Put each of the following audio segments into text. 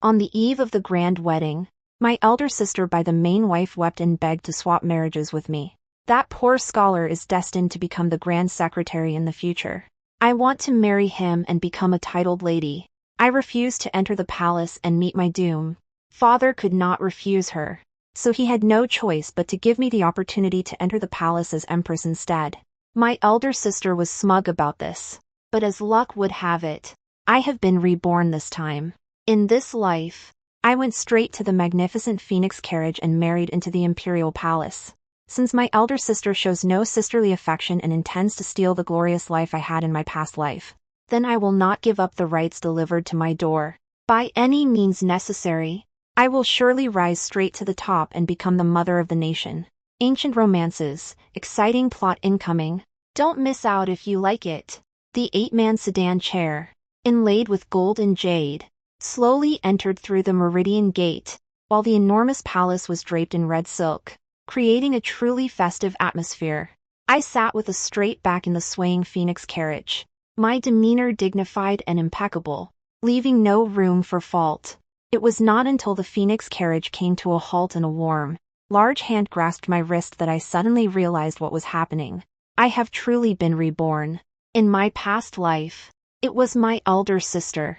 On the eve of the grand wedding, my elder sister by the main wife wept and begged to swap marriages with me. That poor scholar is destined to become the grand secretary in the future. I want to marry him and become a titled lady. I refused to enter the palace and meet my doom. Father could not refuse her, so he had no choice but to give me the opportunity to enter the palace as Empress instead. My elder sister was smug about this, but as luck would have it, I have been reborn this time. In this life, I went straight to the magnificent phoenix carriage and married into the imperial palace. Since my elder sister shows no sisterly affection and intends to steal the glorious life I had in my past life, then I will not give up the rights delivered to my door. By any means necessary, I will surely rise straight to the top and become the mother of the nation. Ancient romances, exciting plot incoming. Don't miss out if you like it. The 8-man sedan chair, inlaid with gold and jade, slowly entered through the Meridian Gate, while the enormous palace was draped in red silk, creating a truly festive atmosphere. I sat with a straight back in the swaying phoenix carriage, my demeanor dignified and impeccable, leaving no room for fault. It was not until the phoenix carriage came to a halt and a warm, large hand grasped my wrist that I suddenly realized what was happening. I have truly been reborn. In my past life, it was my elder sister,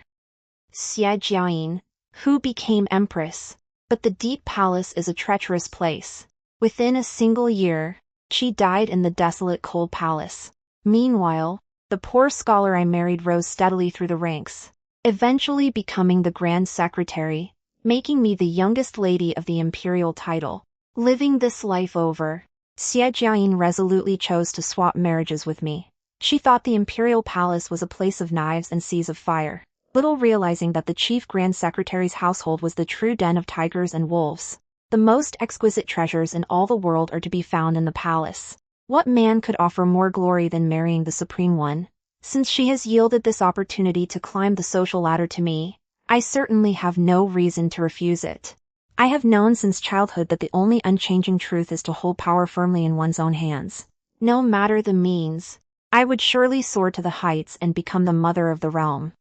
Xie, who became Empress. But the deep palace is a treacherous place. Within a single year, she died in the desolate cold palace. Meanwhile, the poor scholar I married rose steadily through the ranks, eventually becoming the grand secretary, making me the youngest lady of the imperial title. Living this life over, Xie resolutely chose to swap marriages with me. She thought the imperial palace was a place of knives and seas of fire, little realizing that the chief grand secretary's household was the true den of tigers and wolves. The most exquisite treasures in all the world are to be found in the palace. What man could offer more glory than marrying the supreme one? Since she has yielded this opportunity to climb the social ladder to me, I certainly have no reason to refuse it. I have known since childhood that the only unchanging truth is to hold power firmly in one's own hands. No matter the means, I would surely soar to the heights and become the mother of the realm.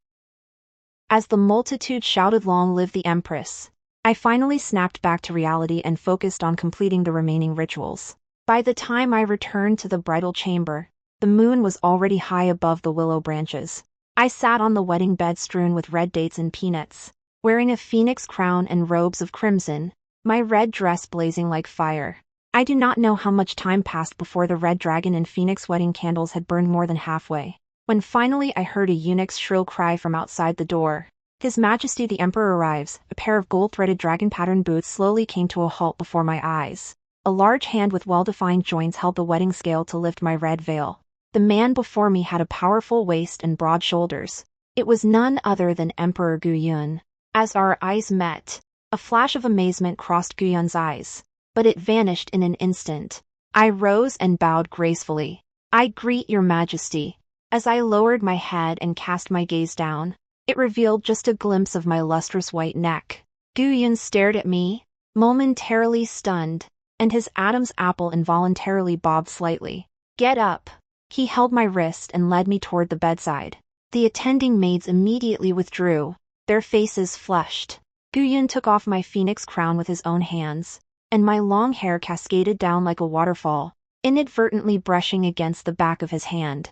As the multitude shouted "Long live the Empress," I finally snapped back to reality and focused on completing the remaining rituals. By the time I returned to the bridal chamber, the moon was already high above the willow branches. I sat on the wedding bed strewn with red dates and peanuts, wearing a phoenix crown and robes of crimson, my red dress blazing like fire. I do not know how much time passed before the red dragon and phoenix wedding candles had burned more than halfway, when finally I heard a eunuch's shrill cry from outside the door. His Majesty the Emperor arrives. A pair of gold-threaded dragon-patterned boots slowly came to a halt before my eyes. A large hand with well-defined joints held the wedding scale to lift my red veil. The man before me had a powerful waist and broad shoulders. It was none other than Emperor Guyun. As our eyes met, a flash of amazement crossed Guyun's eyes, but it vanished in an instant. I rose and bowed gracefully. "I greet your Majesty." As I lowered my head and cast my gaze down, it revealed just a glimpse of my lustrous white neck. Guyun stared at me, momentarily stunned, and his Adam's apple involuntarily bobbed slightly. "Get up." He held my wrist and led me toward the bedside. The attending maids immediately withdrew, their faces flushed. Guyun took off my phoenix crown with his own hands, and my long hair cascaded down like a waterfall, inadvertently brushing against the back of his hand.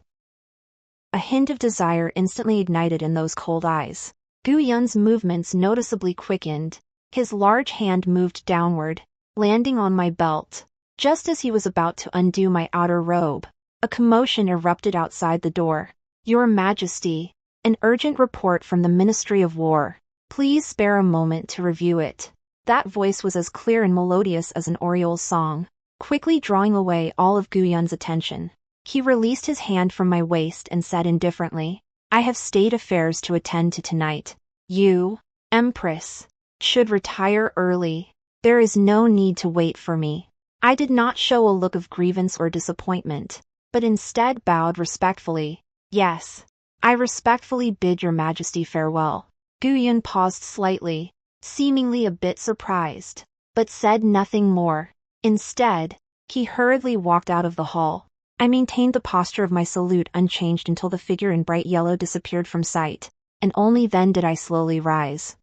A hint of desire instantly ignited in those cold eyes. Guyun's movements noticeably quickened. His large hand moved downward, landing on my belt. Just as he was about to undo my outer robe, a commotion erupted outside the door. "Your Majesty, an urgent report from the Ministry of War. Please spare a moment to review it." That voice was as clear and melodious as an oriole's song, quickly drawing away all of Guyun's attention. He released his hand from my waist and said indifferently, "I have state affairs to attend to tonight. You, Empress, should retire early. There is no need to wait for me." I did not show a look of grievance or disappointment, but instead bowed respectfully. "Yes, I respectfully bid your Majesty farewell." Guyun paused slightly, seemingly a bit surprised, but said nothing more. Instead, he hurriedly walked out of the hall. I maintained the posture of my salute unchanged until the figure in bright yellow disappeared from sight, and only then did I slowly rise.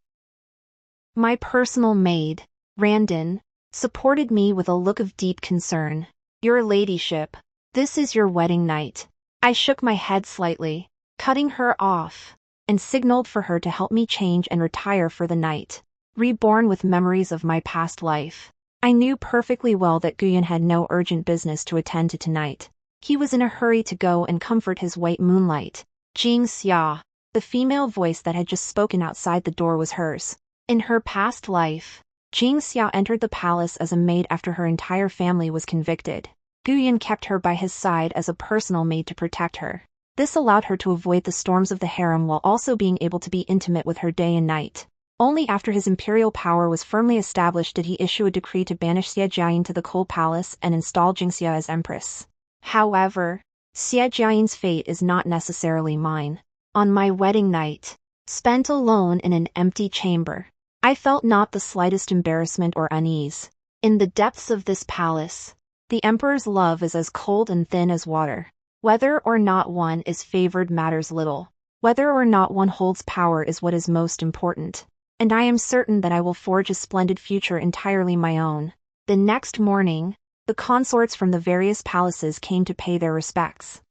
My personal maid, Randon, supported me with a look of deep concern. Your ladyship, this is your wedding night. I shook my head slightly, cutting her off, and signaled for her to help me change and retire for the night. Reborn with memories of my past life, I knew perfectly well that Guyon had no urgent business to attend to tonight. He was in a hurry to go and comfort his white moonlight. Jing Xia, the female voice that had just spoken outside the door, was hers. In her past life, Jing Xia entered the palace as a maid after her entire family was convicted. Guyon kept her by his side as a personal maid to protect her. This allowed her to avoid the storms of the harem while also being able to be intimate with her day and night. Only after his imperial power was firmly established did he issue a decree to banish Xie Jiayin to the cold palace and install Jingxia as empress. However, Xie Jiayin's fate is not necessarily mine. On my wedding night, spent alone in an empty chamber, I felt not the slightest embarrassment or unease. In the depths of this palace, the emperor's love is as cold and thin as water. Whether or not one is favored matters little. Whether or not one holds power is what is most important. And I am certain that I will forge a splendid future entirely my own. The next morning, the consorts from the various palaces came to pay their respects.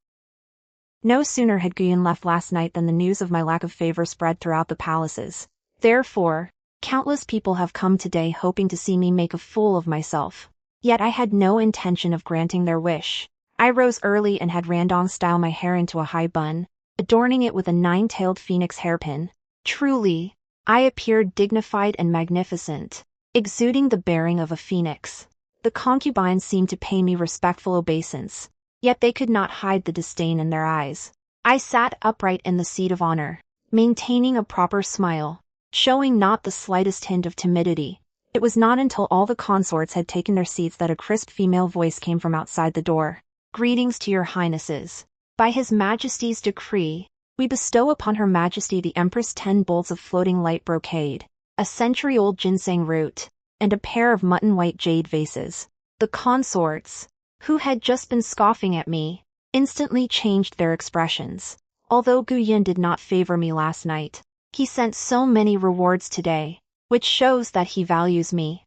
No sooner had Guyon left last night than the news of my lack of favor spread throughout the palaces. Therefore, countless people have come today hoping to see me make a fool of myself. Yet I had no intention of granting their wish. I rose early and had Randong style my hair into a high bun, adorning it with a 9-tailed phoenix hairpin. Truly, I appeared dignified and magnificent, exuding the bearing of a phoenix. The concubines seemed to pay me respectful obeisance, yet they could not hide the disdain in their eyes. I sat upright in the seat of honor, maintaining a proper smile, showing not the slightest hint of timidity. It was not until all the consorts had taken their seats that a crisp female voice came from outside the door. Greetings to your highnesses. By His Majesty's decree, we bestow upon Her Majesty the Empress 10 bolts of floating light brocade, a century-old ginseng root, and a pair of mutton-white jade vases. The consorts, who had just been scoffing at me, instantly changed their expressions. Although Guyon did not favor me last night, he sent so many rewards today, which shows that he values me.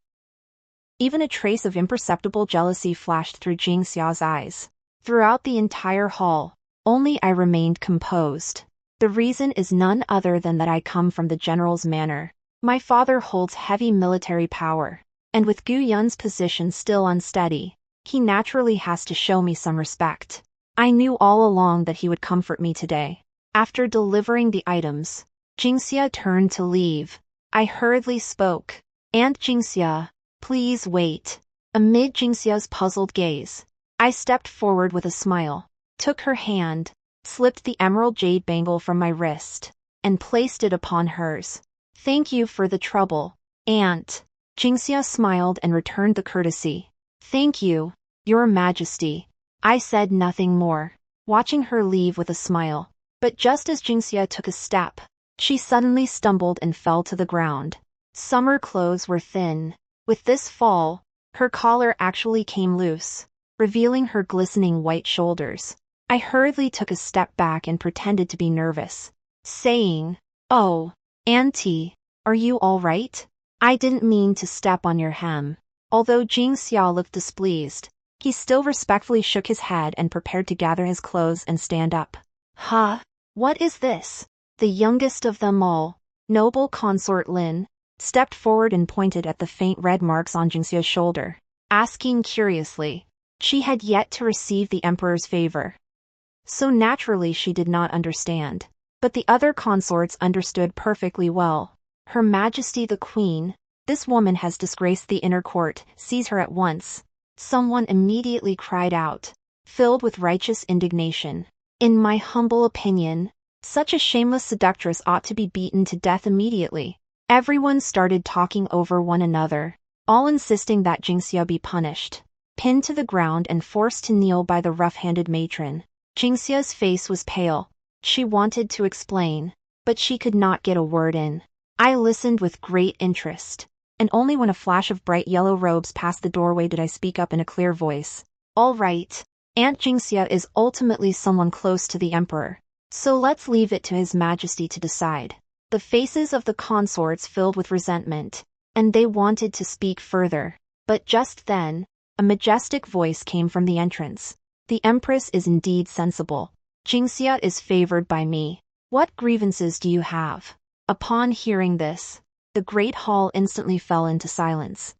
Even a trace of imperceptible jealousy flashed through Jing Xiao's eyes. Throughout the entire hall, only I remained composed. The reason is none other than that I come from the general's manor. My father holds heavy military power, and with Guyon's position still unsteady, he naturally has to show me some respect. I knew all along that he would comfort me today. After delivering the items, Jingxia turned to leave. I hurriedly spoke. Aunt Jingxia, please wait. Amid Jingxia's puzzled gaze, I stepped forward with a smile, took her hand, slipped the emerald jade bangle from my wrist, and placed it upon hers. Thank you for the trouble, Aunt. Jingxia smiled and returned the courtesy. Thank you, Your Majesty. I said nothing more, watching her leave with a smile. But just as Jingxia took a step, she suddenly stumbled and fell to the ground. Summer clothes were thin. With this fall, her collar actually came loose, revealing her glistening white shoulders. I hurriedly took a step back and pretended to be nervous, saying, "Oh, Auntie, are you all right? I didn't mean to step on your hem." Although Jing Xia looked displeased, he still respectfully shook his head and prepared to gather his clothes and stand up. Huh? What is this? The youngest of them all, noble consort Lin, stepped forward and pointed at the faint red marks on Jingxia's shoulder, asking curiously. She had yet to receive the emperor's favor, so naturally she did not understand. But the other consorts understood perfectly well. Her Majesty the Queen, this woman has disgraced the inner court, seize her at once. Someone immediately cried out, filled with righteous indignation. In my humble opinion, such a shameless seductress ought to be beaten to death immediately. Everyone started talking over one another, all insisting that Jingxia be punished, pinned to the ground and forced to kneel by the rough-handed matron. Jingxia's face was pale. She wanted to explain, but she could not get a word in. I listened with great interest, and only when a flash of bright yellow robes passed the doorway did I speak up in a clear voice. All right, Aunt Jingxia is ultimately someone close to the emperor, so let's leave it to His Majesty to decide. The faces of the consorts filled with resentment, and they wanted to speak further. But just then, a majestic voice came from the entrance. The Empress is indeed sensible. Jingxia is favored by me. What grievances do you have? Upon hearing this, the great hall instantly fell into silence.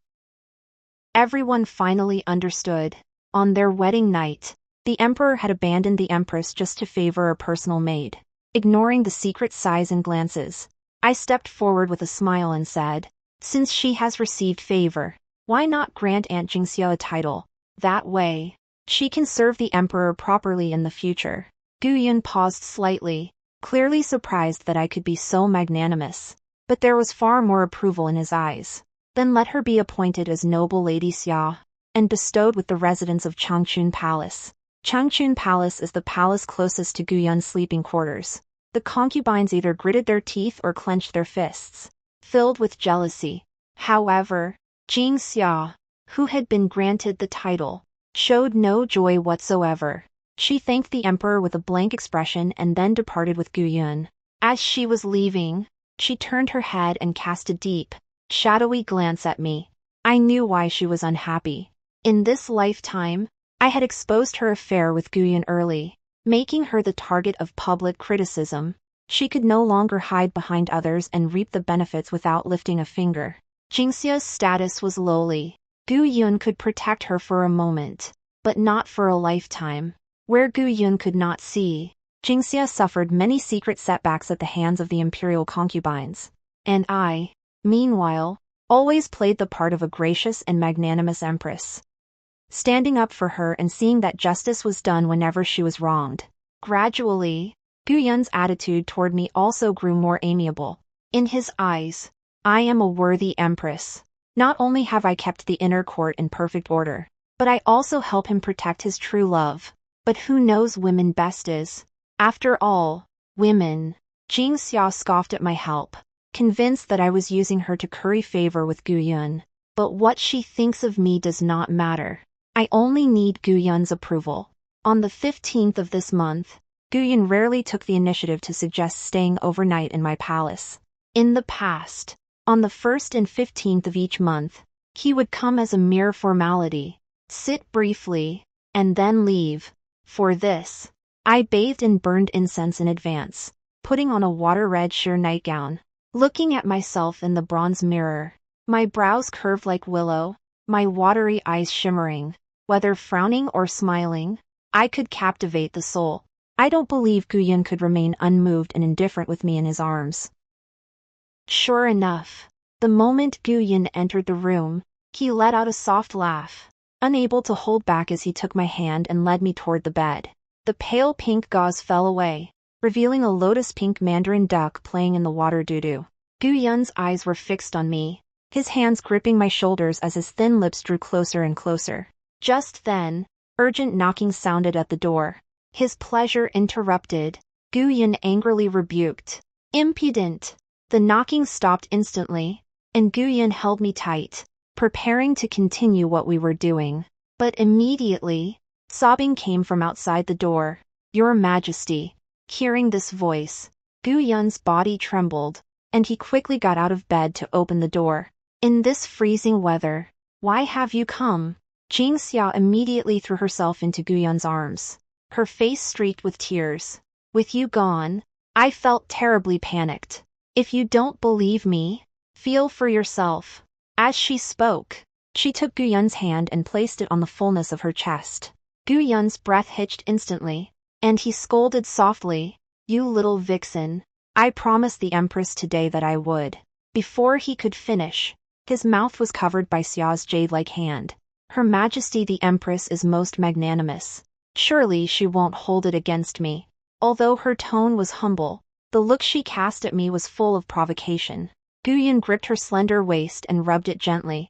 Everyone finally understood. On their wedding night, the emperor had abandoned the empress just to favor a personal maid. Ignoring the secret sighs and glances, I stepped forward with a smile and said, since she has received favor, why not grant Aunt Jingxia a title? That way, she can serve the emperor properly in the future. Gu Yun paused slightly, clearly surprised that I could be so magnanimous. But there was far more approval in his eyes. Then let her be appointed as noble Lady Xia, and bestowed with the residence of Changchun Palace. Changchun Palace is the palace closest to Gu Yun's sleeping quarters. The concubines either gritted their teeth or clenched their fists, filled with jealousy. However, Jing Xia, who had been granted the title, showed no joy whatsoever. She thanked the emperor with a blank expression and then departed with Gu Yun. As she was leaving, she turned her head and cast a deep, shadowy glance at me. I knew why she was unhappy. In this lifetime, I had exposed her affair with Gu Yun early, making her the target of public criticism. She could no longer hide behind others and reap the benefits without lifting a finger. Jingxia's status was lowly. Gu Yun could protect her for a moment, but not for a lifetime. Where Gu Yun could not see, Jingxia suffered many secret setbacks at the hands of the imperial concubines. And I, meanwhile, always played the part of a gracious and magnanimous empress, standing up for her and seeing that justice was done whenever she was wronged. Gradually, Gu Yun's attitude toward me also grew more amiable. In his eyes, I am a worthy empress. Not only have I kept the inner court in perfect order, but I also help him protect his true love. But who knows women best is? After all, women. Jing Xia scoffed at my help, convinced that I was using her to curry favor with Gu Yun. But what she thinks of me does not matter. I only need Gu Yun's approval. On the 15th of this month, Gu Yun rarely took the initiative to suggest staying overnight in my palace. In the past, on the 1st and 15th of each month, he would come as a mere formality, sit briefly, and then leave. For this, I bathed and burned incense in advance, putting on a water-red sheer nightgown. Looking at myself in the bronze mirror, my brows curved like willow, my watery eyes shimmering, whether frowning or smiling, I could captivate the soul. I don't believe Gu Yun could remain unmoved and indifferent with me in his arms. Sure enough, the moment Gu Yun entered the room, he let out a soft laugh, unable to hold back as he took my hand and led me toward the bed. The pale pink gauze fell away, revealing a lotus-pink mandarin duck playing in the water doo-doo. Gu Yun's eyes were fixed on me, his hands gripping my shoulders as his thin lips drew closer and closer. Just then, urgent knocking sounded at the door. His pleasure interrupted, Gu Yun angrily rebuked. Impudent! The knocking stopped instantly, and Gu Yun held me tight, preparing to continue what we were doing. But immediately, sobbing came from outside the door. Your Majesty. Hearing this voice, Gu Yun's body trembled, and he quickly got out of bed to open the door. In this freezing weather, why have you come? Jing Xia immediately threw herself into Gu Yun's arms, her face streaked with tears. With you gone, I felt terribly panicked. If you don't believe me, feel for yourself. As she spoke, she took Gu Yun's hand and placed it on the fullness of her chest. Gu Yun's breath hitched instantly, and he scolded softly, You little vixen. I promised the Empress today that I would. Before he could finish, his mouth was covered by Xia's jade-like hand. Her Majesty the Empress is most magnanimous. Surely she won't hold it against me. Although her tone was humble, the look she cast at me was full of provocation. Gu Yun gripped her slender waist and rubbed it gently.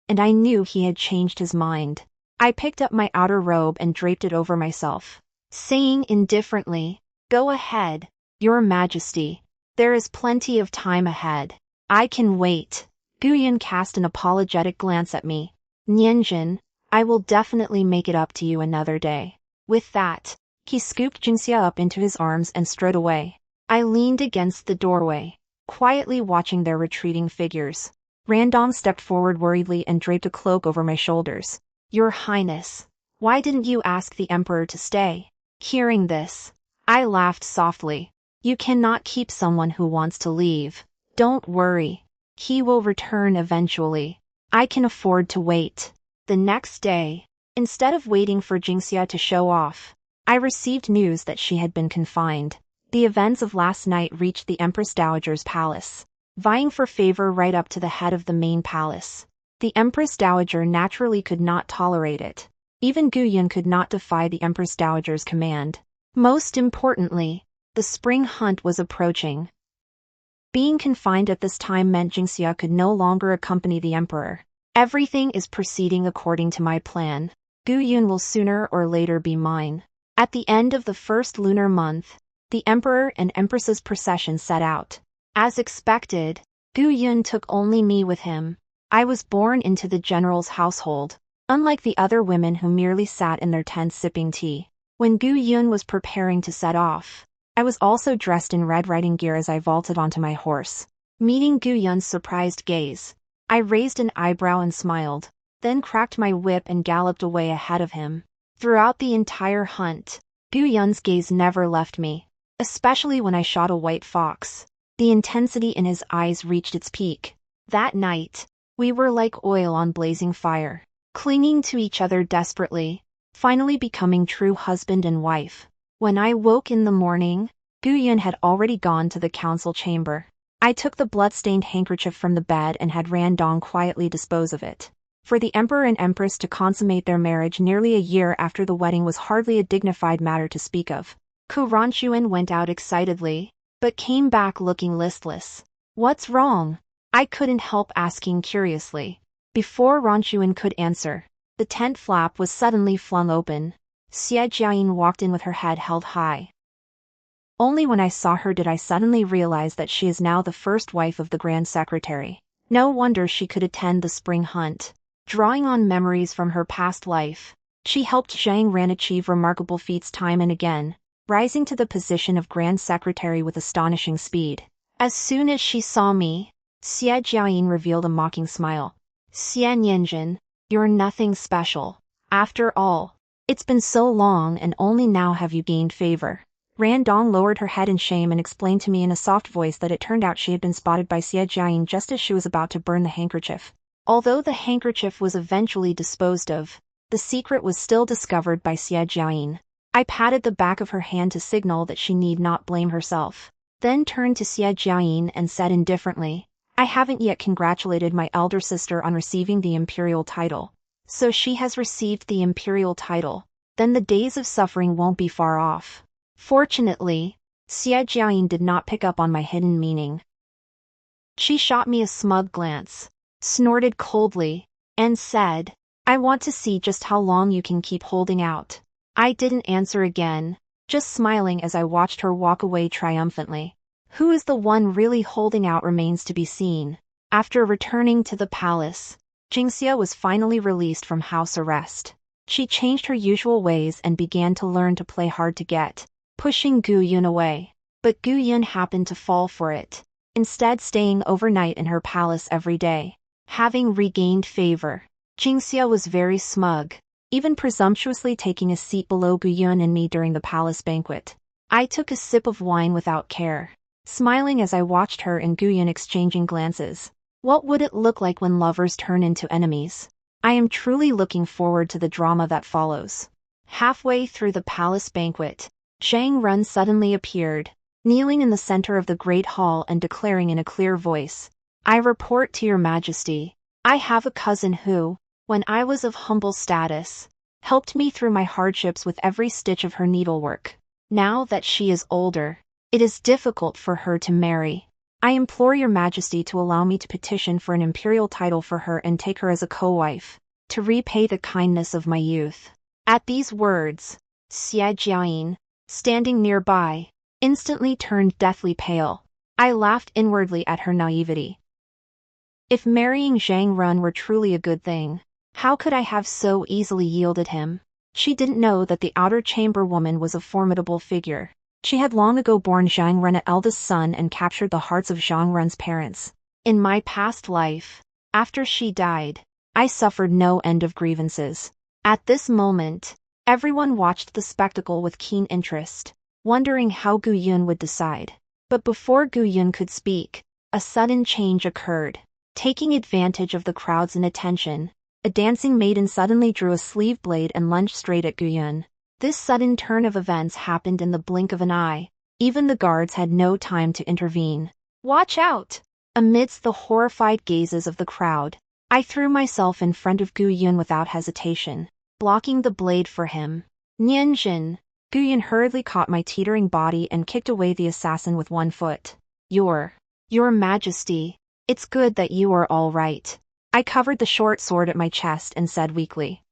And I knew he had changed his mind. I picked up my outer robe and draped it over myself, saying indifferently, Go ahead, Your Majesty. There is plenty of time ahead. I can wait. Gu Yun cast an apologetic glance at me. Nianjin, I will definitely make it up to you another day. With that, he scooped Jingxia up into his arms and strode away. I leaned against the doorway, quietly watching their retreating figures. Randong stepped forward worriedly and draped a cloak over my shoulders. Your Highness, why didn't you ask the Emperor to stay? Hearing this, I laughed softly. You cannot keep someone who wants to leave. Don't worry. He will return eventually. I can afford to wait. The next day, instead of waiting for Jingxia to show off, I received news that she had been confined. The events of last night reached the Empress Dowager's palace, vying for favor right up to the head of the main palace. The Empress Dowager naturally could not tolerate it. Even Gu Yun could not defy the Empress Dowager's command. Most importantly, the spring hunt was approaching. Being confined at this time meant Jingxia could no longer accompany the Emperor. Everything is proceeding according to my plan. Gu Yun will sooner or later be mine. At the end of the first lunar month, the Emperor and Empress's procession set out. As expected, Gu Yun took only me with him. I was born into the general's household, unlike the other women who merely sat in their tents sipping tea. When Gu Yun was preparing to set off, I was also dressed in red riding gear as I vaulted onto my horse. Meeting Gu Yun's surprised gaze, I raised an eyebrow and smiled, then cracked my whip and galloped away ahead of him. Throughout the entire hunt, Gu Yun's gaze never left me, especially when I shot a white fox. The intensity in his eyes reached its peak. That night, we were like oil on blazing fire, clinging to each other desperately, finally becoming true husband and wife. When I woke in the morning, Gu Yun had already gone to the council chamber. I took the blood-stained handkerchief from the bed and had Randong quietly dispose of it. For the Emperor and Empress to consummate their marriage nearly a year after the wedding was hardly a dignified matter to speak of. Ku Ranchuan went out excitedly, but came back looking listless. What's wrong? I couldn't help asking curiously. Before Ranchuan could answer, the tent flap was suddenly flung open. Xie Jiayin walked in with her head held high. Only when I saw her did I suddenly realize that she is now the first wife of the Grand Secretary. No wonder she could attend the spring hunt. Drawing on memories from her past life, she helped Zhang Ran achieve remarkable feats time and again, rising to the position of Grand Secretary with astonishing speed. As soon as she saw me, Xie Jiayin revealed a mocking smile. Xian Yanjin, you're nothing special. After all, it's been so long and only now have you gained favor. Randong lowered her head in shame and explained to me in a soft voice that it turned out she had been spotted by Xie Jiayin just as she was about to burn the handkerchief. Although the handkerchief was eventually disposed of, the secret was still discovered by Xie Jiayin. I patted the back of her hand to signal that she need not blame herself, then turned to Xie Jiayin and said indifferently, I haven't yet congratulated my elder sister on receiving the imperial title. So she has received the imperial title, then the days of suffering won't be far off. Fortunately, Xie Jiayin did not pick up on my hidden meaning. She shot me a smug glance, snorted coldly, and said, I want to see just how long you can keep holding out. I didn't answer again, just smiling as I watched her walk away triumphantly. Who is the one really holding out remains to be seen. After returning to the palace, Jingxia was finally released from house arrest. She changed her usual ways and began to learn to play hard to get, pushing Gu Yun away. But Gu Yun happened to fall for it, instead staying overnight in her palace every day. Having regained favor, Jingxia was very smug, even presumptuously taking a seat below Gu Yun and me during the palace banquet. I took a sip of wine without care, smiling as I watched her and Gu Yun exchanging glances. What would it look like when lovers turn into enemies? I am truly looking forward to the drama that follows. Halfway through the palace banquet, Zhang Ran suddenly appeared, kneeling in the center of the great hall and declaring in a clear voice, I report to your majesty, I have a cousin who, when I was of humble status, helped me through my hardships with every stitch of her needlework. Now that she is older, it is difficult for her to marry. I implore your majesty to allow me to petition for an imperial title for her and take her as a co-wife, to repay the kindness of my youth. At these words, Xie Jiayin, standing nearby, instantly turned deathly pale. I laughed inwardly at her naivety. If marrying Zhang Ran were truly a good thing, how could I have so easily yielded him? She didn't know that the outer chamber woman was a formidable figure. She had long ago born Zhang Ren, an eldest son, and captured the hearts of Zhang Ren's parents. In my past life, after she died, I suffered no end of grievances. At this moment, everyone watched the spectacle with keen interest, wondering how Gu Yun would decide. But before Gu Yun could speak, a sudden change occurred. Taking advantage of the crowd's inattention, a dancing maiden suddenly drew a sleeve blade and lunged straight at Gu Yun. This sudden turn of events happened in the blink of an eye. Even the guards had no time to intervene. "Watch out!" Amidst the horrified gazes of the crowd, I threw myself in front of Gu Yun without hesitation, blocking the blade for him. "Nianjin!" Gu Yun hurriedly caught my teetering body and kicked away the assassin with one foot. Your Majesty, it's good that you are all right." I covered the short sword at my chest and said weakly.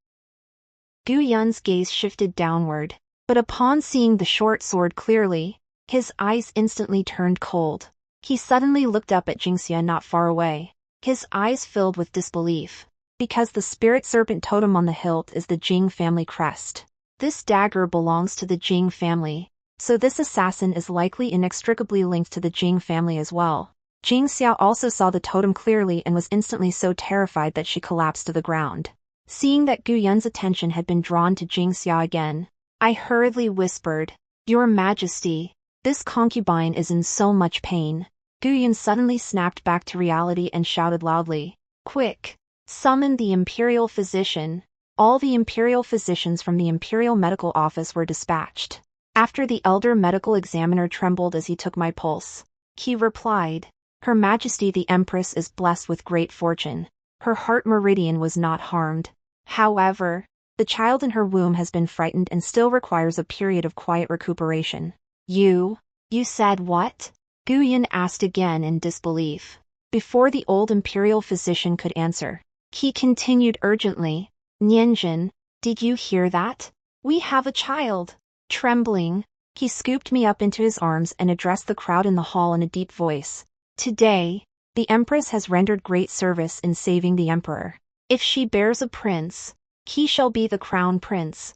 Gu Yun's gaze shifted downward, but upon seeing the short sword clearly, his eyes instantly turned cold. He suddenly looked up at Jingxia not far away, his eyes filled with disbelief, because the spirit serpent totem on the hilt is the Jing family crest. This dagger belongs to the Jing family, so this assassin is likely inextricably linked to the Jing family as well. Jingxia also saw the totem clearly and was instantly so terrified that she collapsed to the ground. Seeing that Gu Yun's attention had been drawn to Jingxia again, I hurriedly whispered, "Your Majesty, this concubine is in so much pain." Gu Yun suddenly snapped back to reality and shouted loudly, "Quick! Summon the imperial physician." All the imperial physicians from the imperial medical office were dispatched. After the elder medical examiner trembled as he took my pulse, he replied, "Her Majesty the Empress is blessed with great fortune. Her heart meridian was not harmed. However, the child in her womb has been frightened and still requires a period of quiet recuperation." You said what?" Gu Yun asked again in disbelief. Before the old imperial physician could answer, he continued urgently, "Nianjin, did you hear that? We have a child." Trembling, he scooped me up into his arms and addressed the crowd in the hall in a deep voice. "Today, the Empress has rendered great service in saving the Emperor. If she bears a prince, he shall be the crown prince.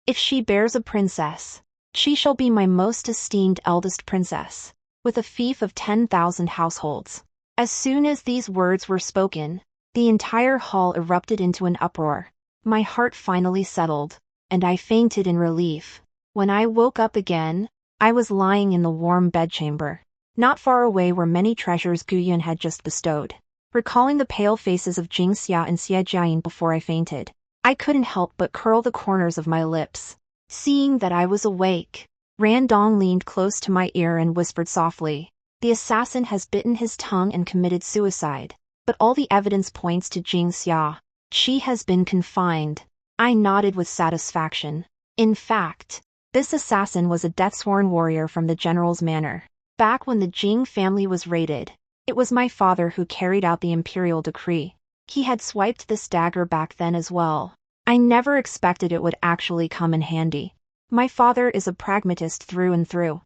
If she bears a princess, she shall be my most esteemed eldest princess, with a fief of 10,000 households." As soon as these words were spoken, the entire hall erupted into an uproar. My heart finally settled, and I fainted in relief. When I woke up again, I was lying in the warm bedchamber. Not far away were many treasures Gu Yun had just bestowed. Recalling the pale faces of Jingxia and Xie Jiayin before I fainted, I couldn't help but curl the corners of my lips. Seeing that I was awake, Randong leaned close to my ear and whispered softly, "The assassin has bitten his tongue and committed suicide, but all the evidence points to Jingxia. She has been confined." I nodded with satisfaction. In fact, this assassin was a death-sworn warrior from the general's manor. Back when the Jing family was raided, it was my father who carried out the imperial decree. He had swiped this dagger back then as well. I never expected it would actually come in handy. My father is a pragmatist through and through.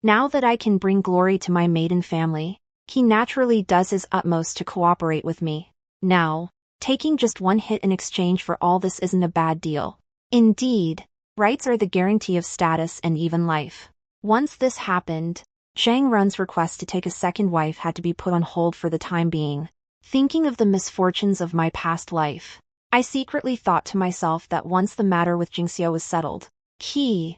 Now that I can bring glory to my maiden family, he naturally does his utmost to cooperate with me. Now, taking just one hit in exchange for all this isn't a bad deal. Indeed, rights are the guarantee of status and even life. Once this happened, Zhang Ren's request to take a second wife had to be put on hold for the time being. Thinking of the misfortunes of my past life, I secretly thought to myself that once the matter with Jingxia was settled, Zhang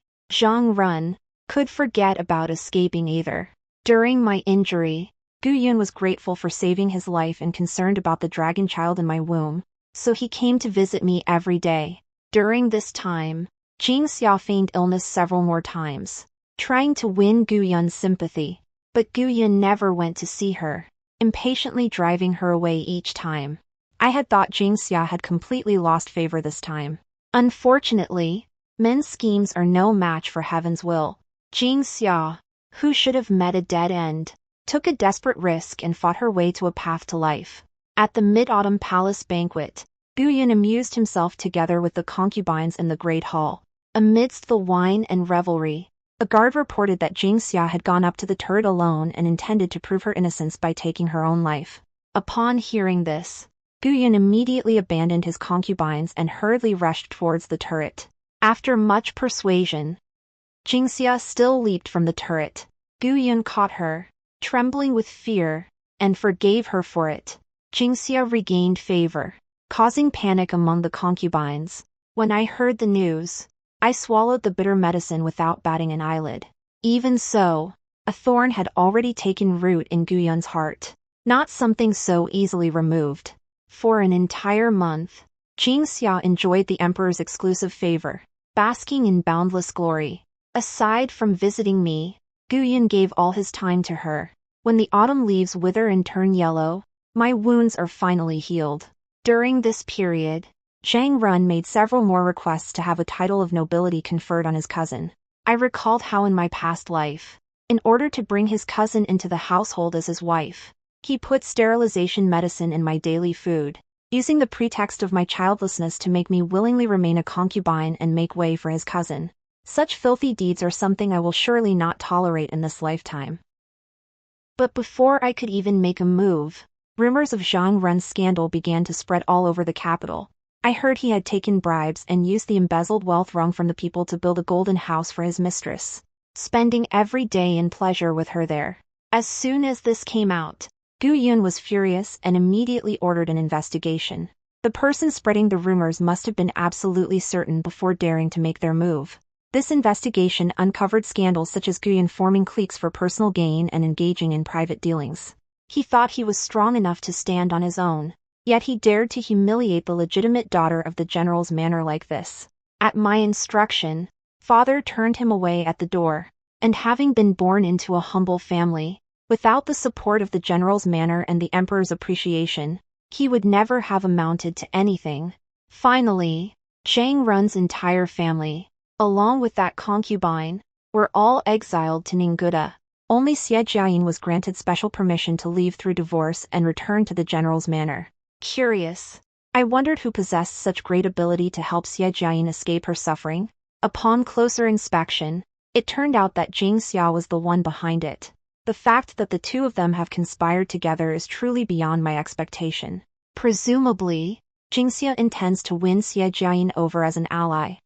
Ren, could forget about escaping either. During my injury, Gu Yun was grateful for saving his life and concerned about the dragon child in my womb, so he came to visit me every day. During this time, Jingxia feigned illness several more times, trying to win Gu Yun's sympathy, but Gu Yun never went to see her, impatiently driving her away each time. I had thought Jingxia had completely lost favor this time. Unfortunately, men's schemes are no match for heaven's will. Jingxia, who should have met a dead end, took a desperate risk and fought her way to a path to life. At the Mid-Autumn Palace banquet, Gu Yun amused himself together with the concubines in the Great Hall. Amidst the wine and revelry, a guard reported that Jingxia had gone up to the turret alone and intended to prove her innocence by taking her own life. Upon hearing this, Gu Yun immediately abandoned his concubines and hurriedly rushed towards the turret. After much persuasion, Jingxia still leaped from the turret. Gu Yun caught her, trembling with fear, and forgave her for it. Jingxia regained favor, causing panic among the concubines. When I heard the news, I swallowed the bitter medicine without batting an eyelid. Even so, a thorn had already taken root in Gu Yun's heart, not something so easily removed. For an entire month, Jingxia enjoyed the emperor's exclusive favor, basking in boundless glory. Aside from visiting me, Gu Yun gave all his time to her. When the autumn leaves wither and turn yellow, my wounds are finally healed. During this period, Zhang Run made several more requests to have a title of nobility conferred on his cousin. I recalled how in my past life, in order to bring his cousin into the household as his wife, he put sterilization medicine in my daily food, using the pretext of my childlessness to make me willingly remain a concubine and make way for his cousin. Such filthy deeds are something I will surely not tolerate in this lifetime. But before I could even make a move, rumors of Zhang Run's scandal began to spread all over the capital. I heard he had taken bribes and used the embezzled wealth wrung from the people to build a golden house for his mistress, spending every day in pleasure with her there. As soon as this came out, Gu Yun was furious and immediately ordered an investigation. The person spreading the rumors must have been absolutely certain before daring to make their move. This investigation uncovered scandals such as Gu Yun forming cliques for personal gain and engaging in private dealings. He thought he was strong enough to stand on his own, yet he dared to humiliate the legitimate daughter of the general's manor like this. At my instruction, father turned him away at the door, and having been born into a humble family, without the support of the general's manor and the emperor's appreciation, he would never have amounted to anything. Finally, Zhang Run's entire family, along with that concubine, were all exiled to Ningguda. Only Xie Jiayin was granted special permission to leave through divorce and return to the general's manor. Curious, I wondered who possessed such great ability to help Xie Jiayin escape her suffering. Upon closer inspection, it turned out that Jingxia was the one behind it. The fact that the two of them have conspired together is truly beyond my expectation. Presumably, Jingxia intends to win Xie Jiayin over as an ally.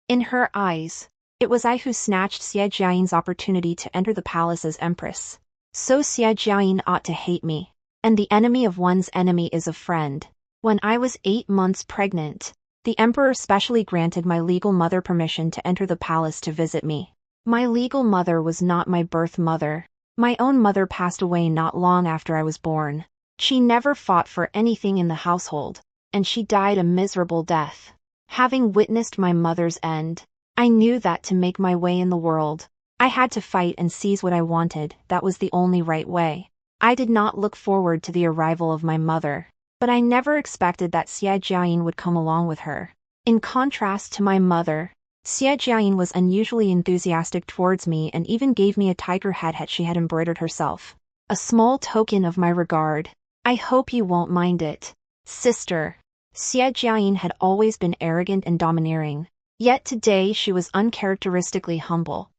In her eyes, it was I who snatched Xie Jiayin's opportunity to enter the palace as Empress. So Xie Jiayin ought to hate me, and the enemy of one's enemy is a friend. When I was 8 months pregnant, the emperor specially granted my legal mother permission to enter the palace to visit me. My legal mother was not my birth mother. My own mother passed away not long after I was born. She never fought for anything in the household, and she died a miserable death. Having witnessed my mother's end, I knew that to make my way in the world, I had to fight and seize what I wanted. That was the only right way. I did not look forward to the arrival of my mother, but I never expected that Xie Jiayin would come along with her. In contrast to my mother, Xie Jiayin was unusually enthusiastic towards me and even gave me a tiger head hat she had embroidered herself. A small token of my regard. I hope you won't mind it, sister. Xie Jiayin had always been arrogant and domineering, yet today she was uncharacteristically humble.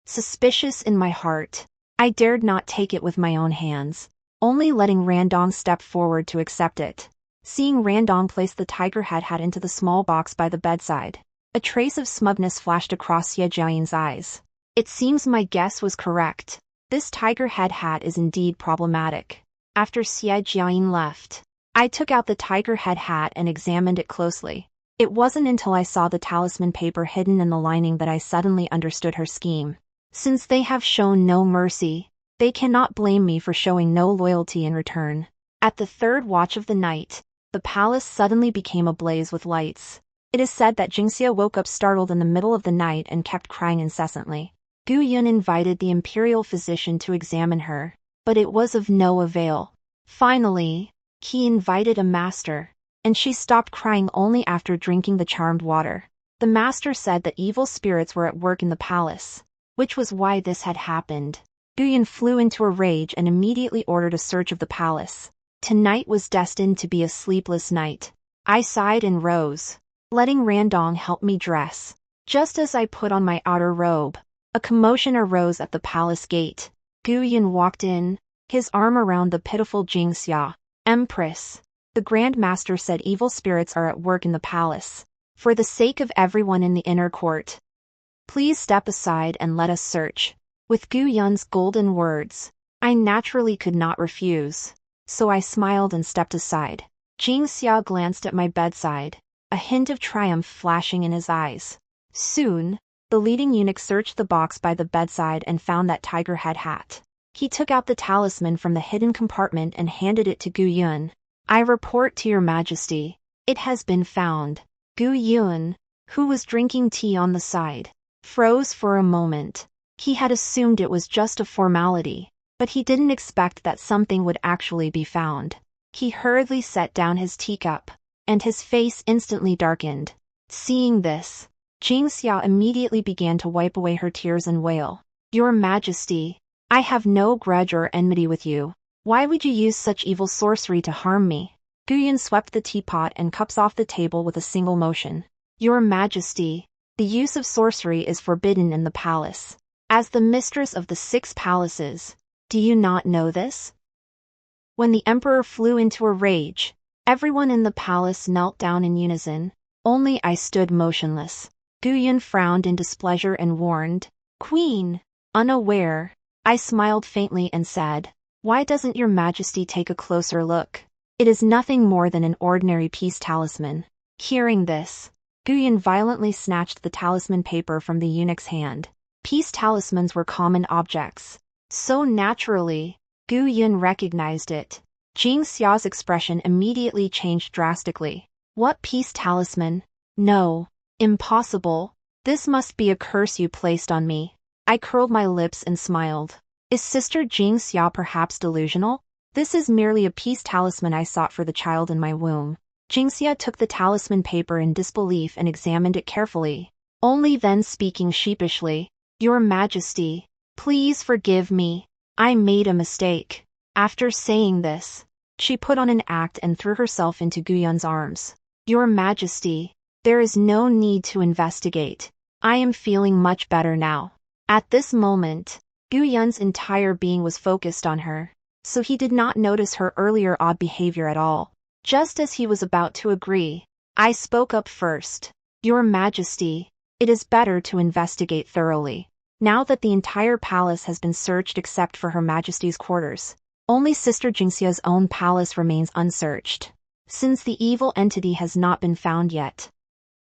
Suspicious in my heart, I dared not take it with my own hands, only letting Randong step forward to accept it. Seeing Randong place the tiger head hat into the small box by the bedside, a trace of smugness flashed across Xie Jiayin's eyes. It seems my guess was correct. This tiger head hat is indeed problematic. After Xie Jiayin left, I took out the tiger head hat and examined it closely. It wasn't until I saw the talisman paper hidden in the lining that I suddenly understood her scheme. Since they have shown no mercy, they cannot blame me for showing no loyalty in return. At the third watch of the night, the palace suddenly became ablaze with lights. It is said that Jingxia woke up startled in the middle of the night and kept crying incessantly. Gu Yun invited the imperial physician to examine her, but it was of no avail. Finally, he invited a master, and she stopped crying only after drinking the charmed water. The master said that evil spirits were at work in the palace, which was why this had happened. Gu Yun flew into a rage and immediately ordered a search of the palace. Tonight was destined to be a sleepless night. I sighed and rose, letting Randong help me dress. Just as I put on my outer robe, a commotion arose at the palace gate. Gu Yun walked in, his arm around the pitiful Jingxia. Empress, the Grand Master said evil spirits are at work in the palace. For the sake of everyone in the inner court, Please step aside and let us search. With Gu Yun's golden words, I naturally could not refuse, so I smiled and stepped aside. Jing Xia glanced at my bedside, a hint of triumph flashing in his eyes. Soon, the leading eunuch searched the box by the bedside and found that tiger head hat. He took out the talisman from the hidden compartment and handed it to Gu Yun. I report to your majesty. It has been found. Gu Yun, who was drinking tea on the side, froze for a moment. He had assumed it was just a formality, but he didn't expect that something would actually be found. He hurriedly set down his teacup, and his face instantly darkened. Seeing this, Jing Xia immediately began to wipe away her tears and wail. Your Majesty, I have no grudge or enmity with you. Why would you use such evil sorcery to harm me? Gu Yun swept the teapot and cups off the table with a single motion. Your Majesty, the use of sorcery is forbidden in the palace. As the mistress of the 6 palaces, do you not know this? When the emperor flew into a rage, everyone in the palace knelt down in unison. Only I stood motionless. Gu Yun frowned in displeasure and warned, Queen, unaware. I smiled faintly and said, why doesn't your Majesty take a closer look? It is nothing more than an ordinary peace talisman. Hearing this, Gu Yun violently snatched the talisman paper from the eunuch's hand. Peace talismans were common objects. So naturally, Gu Yun recognized it. Jing Xia's expression immediately changed drastically. What peace talisman? No. Impossible. This must be a curse you placed on me. I curled my lips and smiled. Is Sister Jing Xia perhaps delusional? This is merely a peace talisman I sought for the child in my womb. Jing Xia took the talisman paper in disbelief and examined it carefully. Only then speaking sheepishly, Your Majesty, please forgive me. I made a mistake. After saying this, she put on an act and threw herself into Gu Yun's arms. Your Majesty, there is no need to investigate. I am feeling much better now. At this moment, Gu Yun's entire being was focused on her, so he did not notice her earlier odd behavior at all. Just as he was about to agree, I spoke up first. Your Majesty, it is better to investigate thoroughly. Now that the entire palace has been searched except for Her Majesty's quarters, only Sister Jingxia's own palace remains unsearched, since the evil entity has not been found yet.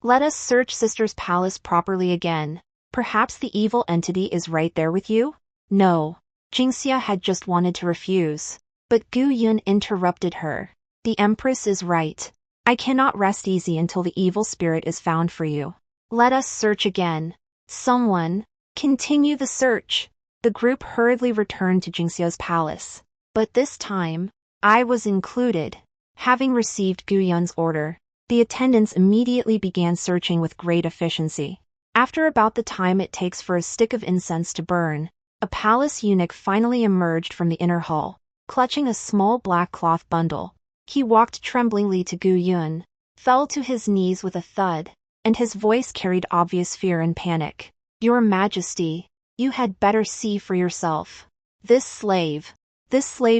Let us search Sister's palace properly again. Perhaps the evil entity is right there with you? No. Jingxia had just wanted to refuse, but Gu Yun interrupted her. The Empress is right. I cannot rest easy until the evil spirit is found for you. Let us search again. Someone, continue the search. The group hurriedly returned to Jingxia's palace, but this time, I was included. Having received Gu Yun's order, the attendants immediately began searching with great efficiency. After about the time it takes for a stick of incense to burn, a palace eunuch finally emerged from the inner hall, clutching a small black cloth bundle. He walked tremblingly to Gu Yun, fell to his knees with a thud, and his voice carried obvious fear and panic. Your Majesty, you had better see for yourself. This slave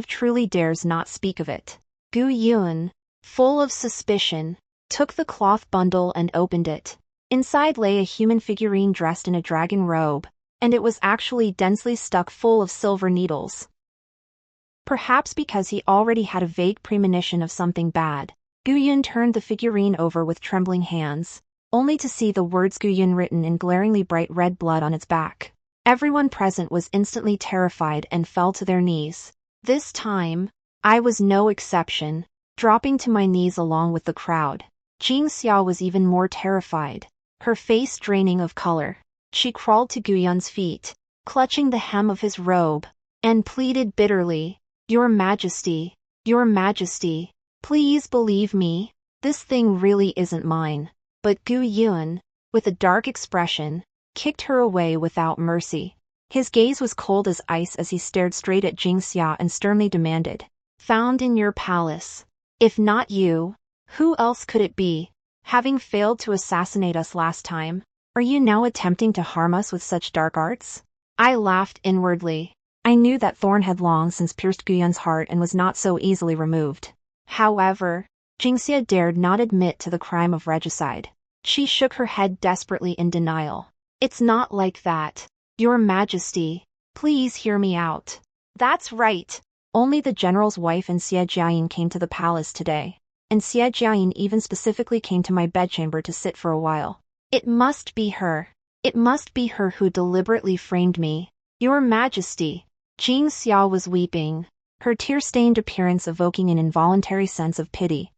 truly dares not speak of it. Gu Yun, full of suspicion, took the cloth bundle and opened it. Inside lay a human figurine dressed in a dragon robe, and it was actually densely stuck full of silver needles. Perhaps because he already had a vague premonition of something bad, Gu Yun turned the figurine over with trembling hands, only to see the words Gu Yun written in glaringly bright red blood on its back. Everyone present was instantly terrified and fell to their knees. This time, I was no exception, dropping to my knees along with the crowd. Jing Xia was even more terrified, her face draining of color. She crawled to Gu Yun's feet, clutching the hem of his robe, and pleaded bitterly, Your Majesty, please believe me, this thing really isn't mine. But Gu Yun, with a dark expression, kicked her away without mercy. His gaze was cold as ice as he stared straight at Jing Xia and sternly demanded, Found in your palace. If not you, who else could it be? Having failed to assassinate us last time, are you now attempting to harm us with such dark arts? I laughed inwardly. I knew that thorn had long since pierced Gu Yun's heart and was not so easily removed. However, Jingxia dared not admit to the crime of regicide. She shook her head desperately in denial. It's not like that. Your Majesty, please hear me out. That's right. Only the general's wife and Xie Jiayin came to the palace today. And Xie Jiayin even specifically came to my bedchamber to sit for a while. It must be her. It must be her who deliberately framed me. Your Majesty. Jing Xia was weeping, her tear-stained appearance evoking an involuntary sense of pity.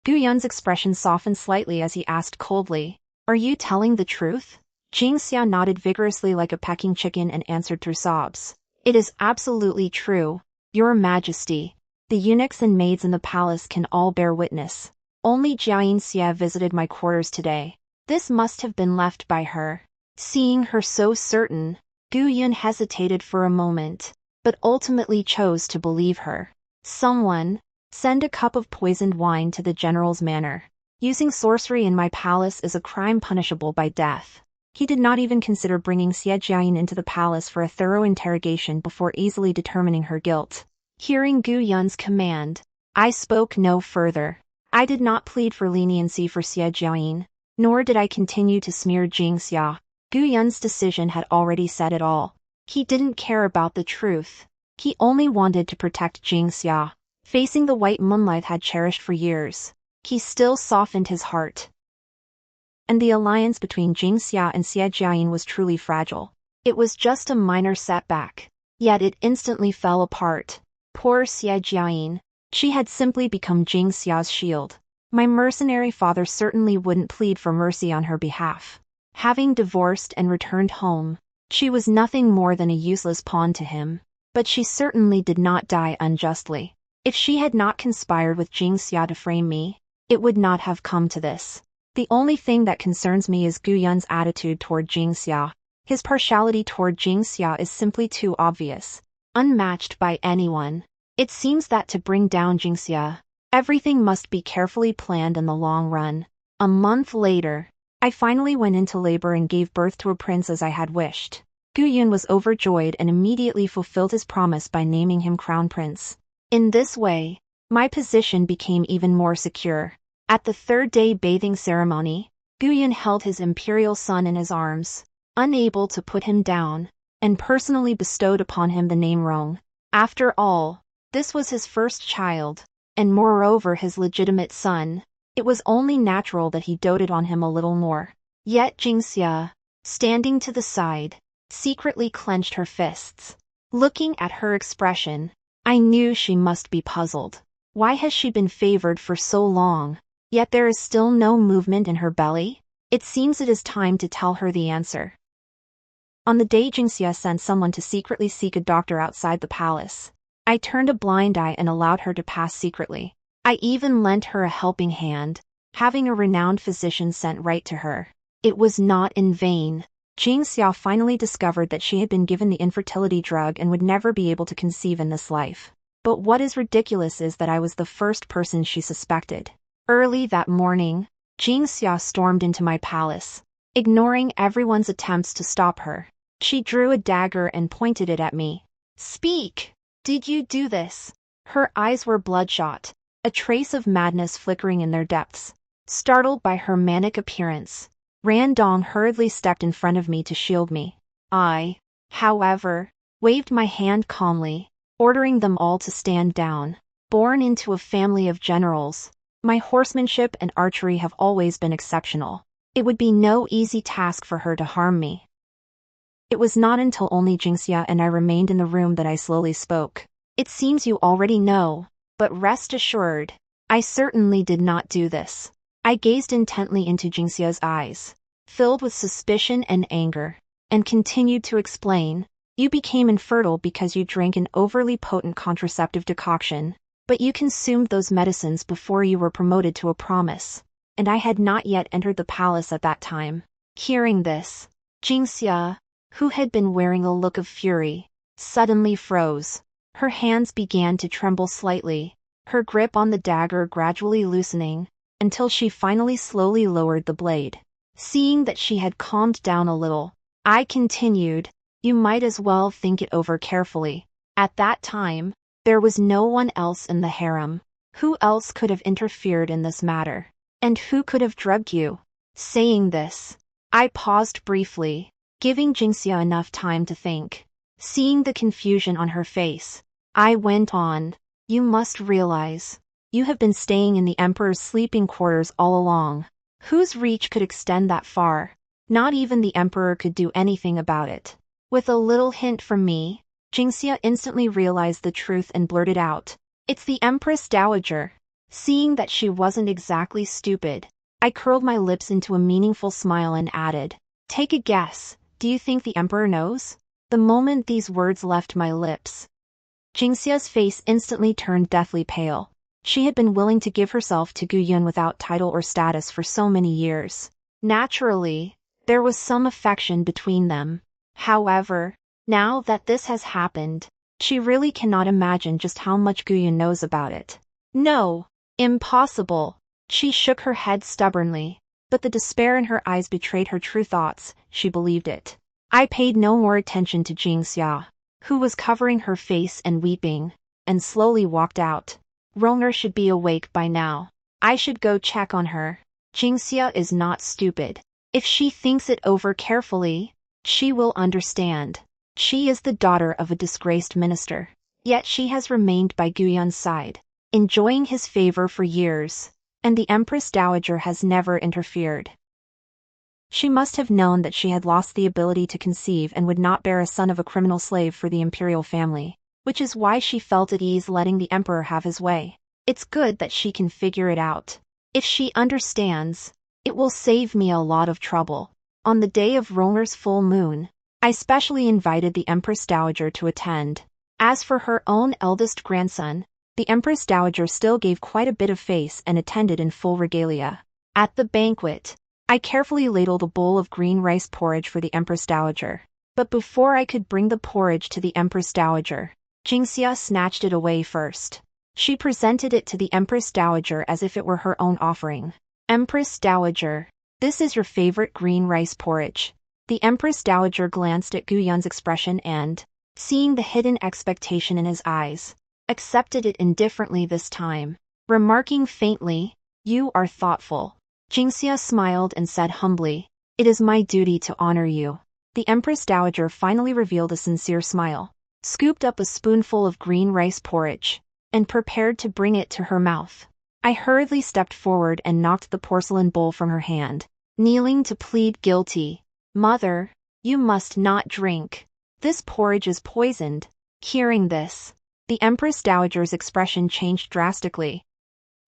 Gu Yun's expression softened slightly as he asked coldly, "Are you telling the truth?" Jing Xia nodded vigorously like a pecking chicken and answered through sobs. "It is absolutely true, Your Majesty. The eunuchs and maids in the palace can all bear witness. Only Jiayin Xie visited my quarters today. This must have been left by her." Seeing her so certain, Gu Yun hesitated for a moment, but ultimately chose to believe her. "Someone, send a cup of poisoned wine to the general's manor. Using sorcery in my palace is a crime punishable by death." He did not even consider bringing Xie Jiayin into the palace for a thorough interrogation before easily determining her guilt. Hearing Gu Yun's command, I spoke no further. I did not plead for leniency for Xie Jiayin, nor did I continue to smear Jing Xia. Gu Yun's decision had already said it all. He didn't care about the truth. He only wanted to protect Jing Xia. Facing the white moonlight had cherished for years, he still softened his heart. And the alliance between Jing Xia and Xie Jiayin was truly fragile. It was just a minor setback, yet it instantly fell apart. Poor Xie Jiayin. She had simply become Jing Xia's shield. My mercenary father certainly wouldn't plead for mercy on her behalf. Having divorced and returned home, she was nothing more than a useless pawn to him. But she certainly did not die unjustly. If she had not conspired with Jing Xia to frame me, it would not have come to this. The only thing that concerns me is Gu Yun's attitude toward Jing Xia. His partiality toward Jing Xia is simply too obvious, unmatched by anyone. It seems that to bring down Jing Xia, everything must be carefully planned in the long run. A month later, I finally went into labor and gave birth to a prince as I had wished. Gu Yun was overjoyed and immediately fulfilled his promise by naming him crown prince. In this way, my position became even more secure. At the third-day bathing ceremony, Gu Yun held his imperial son in his arms, unable to put him down, and personally bestowed upon him the name Rong. After all, this was his first child, and moreover his legitimate son. It was only natural that he doted on him a little more. Yet Jing Xia, standing to the side, secretly clenched her fists. Looking at her expression, I knew she must be puzzled. Why has she been favored for so long? Yet there is still no movement in her belly? It seems it is time to tell her the answer. On the day Jing Xia sent someone to secretly seek a doctor outside the palace, I turned a blind eye and allowed her to pass secretly. I even lent her a helping hand, having a renowned physician sent right to her. It was not in vain. Jing Xia finally discovered that she had been given the infertility drug and would never be able to conceive in this life. But what is ridiculous is that I was the first person she suspected. Early that morning, Jing Xia stormed into my palace, ignoring everyone's attempts to stop her. She drew a dagger and pointed it at me. "Speak! Did you do this?" Her eyes were bloodshot, a trace of madness flickering in their depths. Startled by her manic appearance, Ran Dong hurriedly stepped in front of me to shield me. I, however, waved my hand calmly, ordering them all to stand down. Born into a family of generals, my horsemanship and archery have always been exceptional. It would be no easy task for her to harm me. It was not until only Jing Xia and I remained in the room that I slowly spoke. "It seems you already know, but rest assured, I certainly did not do this." I gazed intently into Jing Xia's eyes, filled with suspicion and anger, and continued to explain. "You became infertile because you drank an overly potent contraceptive decoction, but you consumed those medicines before you were promoted to a promise, and I had not yet entered the palace at that time." Hearing this, Jing Xia, who had been wearing a look of fury, suddenly froze. Her hands began to tremble slightly, her grip on the dagger gradually loosening, until she finally slowly lowered the blade. Seeing that she had calmed down a little, I continued, "You might as well think it over carefully. At that time, there was no one else in the harem. Who else could have interfered in this matter? And who could have drugged you?" Saying this, I paused briefly, giving Jingxia enough time to think. Seeing the confusion on her face, I went on. You must realize. You have been staying in the Emperor's sleeping quarters all along. Whose reach could extend that far? Not even the Emperor could do anything about it. With a little hint from me, Jingxia instantly realized the truth and blurted out. It's the Empress Dowager. Seeing that she wasn't exactly stupid, I curled my lips into a meaningful smile and added, take a guess, do you think the Emperor knows? The moment these words left my lips, Jingxia's face instantly turned deathly pale. She had been willing to give herself to Gu Yun without title or status for so many years. Naturally, there was some affection between them. However, now that this has happened, she really cannot imagine just how much Gu Yun knows about it. No, impossible. She shook her head stubbornly, but the despair in her eyes betrayed her true thoughts. She believed it. I paid no more attention to Jingxia, who was covering her face and weeping, and slowly walked out. Rong'er should be awake by now. I should go check on her. Jingxia is not stupid. If she thinks it over carefully, she will understand. She is the daughter of a disgraced minister, yet she has remained by Gu Yun's side, enjoying his favor for years, and the Empress Dowager has never interfered. She must have known that she had lost the ability to conceive and would not bear a son of a criminal slave for the imperial family, which is why she felt at ease letting the emperor have his way. It's good that she can figure it out. If she understands, it will save me a lot of trouble. On the day of Rong'er's full moon, I specially invited the Empress Dowager to attend. As for her own eldest grandson, the Empress Dowager still gave quite a bit of face and attended in full regalia. At the banquet, I carefully ladled a bowl of green rice porridge for the Empress Dowager. But before I could bring the porridge to the Empress Dowager, Jingxia snatched it away first. She presented it to the Empress Dowager as if it were her own offering. Empress Dowager, this is your favorite green rice porridge. The Empress Dowager glanced at Gu Yun's expression and, seeing the hidden expectation in his eyes, accepted it indifferently this time, remarking faintly, you are thoughtful. Jingxia smiled and said humbly, it is my duty to honor you. The Empress Dowager finally revealed a sincere smile, scooped up a spoonful of green rice porridge, and prepared to bring it to her mouth. I hurriedly stepped forward and knocked the porcelain bowl from her hand, kneeling to plead guilty. Mother, you must not drink. This porridge is poisoned. Hearing this, the Empress Dowager's expression changed drastically,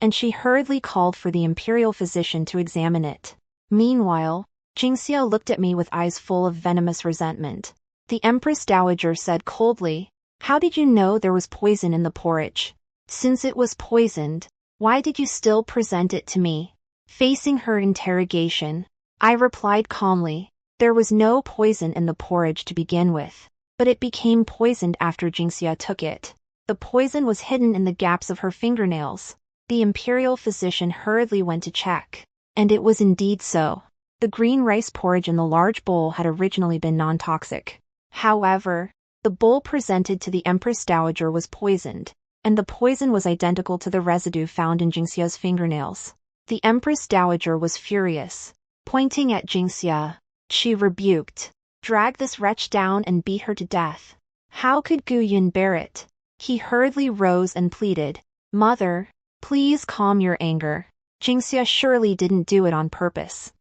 and she hurriedly called for the imperial physician to examine it. Meanwhile, Jingxia looked at me with eyes full of venomous resentment. The Empress Dowager said coldly, how did you know there was poison in the porridge? Since it was poisoned, why did you still present it to me? Facing her interrogation, I replied calmly, there was no poison in the porridge to begin with, but it became poisoned after Jingxia took it. The poison was hidden in the gaps of her fingernails. The imperial physician hurriedly went to check, and it was indeed so. The green rice porridge in the large bowl had originally been non-toxic. However, the bowl presented to the Empress Dowager was poisoned, and the poison was identical to the residue found in Jingxia's fingernails. The Empress Dowager was furious. Pointing at Jingxia, she rebuked, drag this wretch down and beat her to death. How could Gu Yun bear it? He hurriedly rose and pleaded, Mother, please calm your anger. Jingxia surely didn't do it on purpose.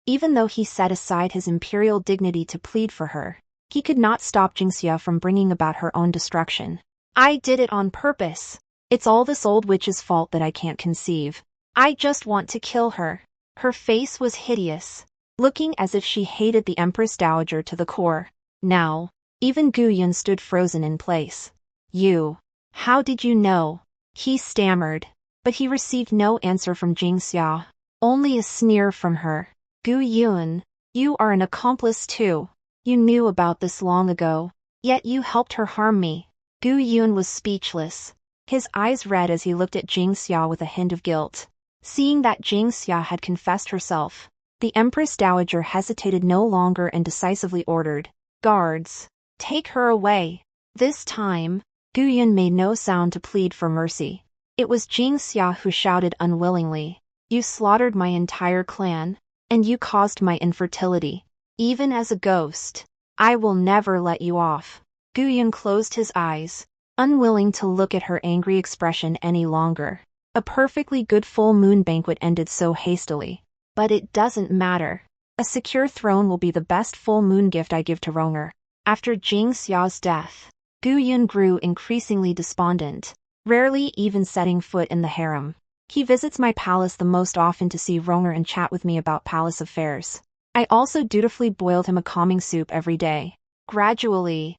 Even though he set aside his imperial dignity to plead for her, he could not stop Jingxia from bringing about her own destruction. I did it on purpose. It's all this old witch's fault that I can't conceive. I just want to kill her. Her face was hideous, looking as if she hated the Empress Dowager to the core. Now, even Gu Yun stood frozen in place. How did you know? He stammered, but he received no answer from Jingxia, only a sneer from her. Gu Yun, you are an accomplice too. You knew about this long ago, yet you helped her harm me. Gu Yun was speechless, his eyes red as he looked at Jingxia with a hint of guilt. Seeing that Jingxia had confessed herself, the Empress Dowager hesitated no longer and decisively ordered, guards, take her away. This time, Gu Yun made no sound to plead for mercy. It was Jingxia who shouted unwillingly, you slaughtered my entire clan. and you caused my infertility. Even as a ghost, I will never let you off. Guyun closed his eyes, unwilling to look at her angry expression any longer. A perfectly good full moon banquet ended so hastily. But it doesn't matter. A secure throne will be the best full moon gift I give to Ronger. After Jing Xiao's death, Guyun grew increasingly despondent, rarely even setting foot in the harem. He visits my palace the most often to see Ronger and chat with me about palace affairs. I also dutifully boiled him a calming soup every day. Gradually,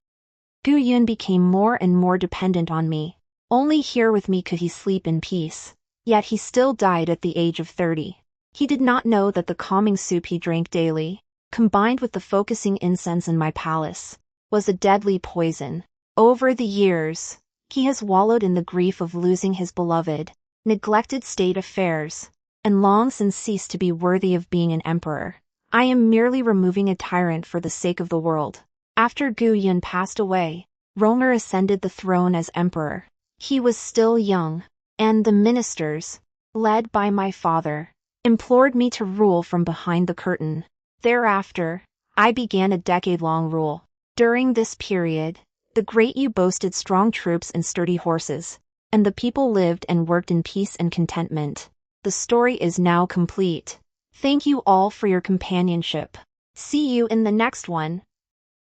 Guyun became more and more dependent on me. Only here with me could he sleep in peace. Yet he still died at the age of 30. He did not know that the calming soup he drank daily, combined with the focusing incense in my palace, was a deadly poison. Over the years, he has wallowed in the grief of losing his beloved, neglected state affairs, and long since ceased to be worthy of being an emperor. I am merely removing a tyrant for the sake of the world. After Guyun passed away, Ronger ascended the throne as emperor. He was still young, and the ministers, led by my father, implored me to rule from behind the curtain. Thereafter, I began a decade-long rule. During this period, the Great Yu boasted strong troops and sturdy horses, and the people lived and worked in peace and contentment. The story is now complete. Thank you all for your companionship. See you in the next one.